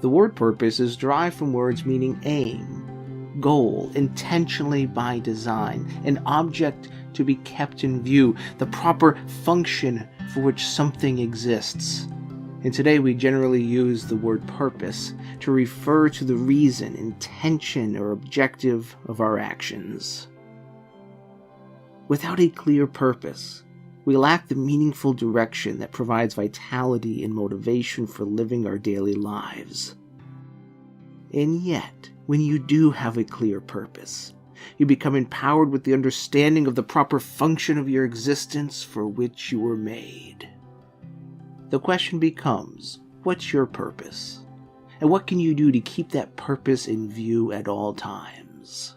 The word purpose is derived from words meaning aim, goal, intentionally by design, an object to be kept in view, the proper function for which something exists. And today we generally use the word purpose to refer to the reason, intention, or objective of our actions. Without a clear purpose, we lack the meaningful direction that provides vitality and motivation for living our daily lives. And yet, when you do have a clear purpose, you become empowered with the understanding of the proper function of your existence for which you were made. The question becomes, what's your purpose? And what can you do to keep that purpose in view at all times?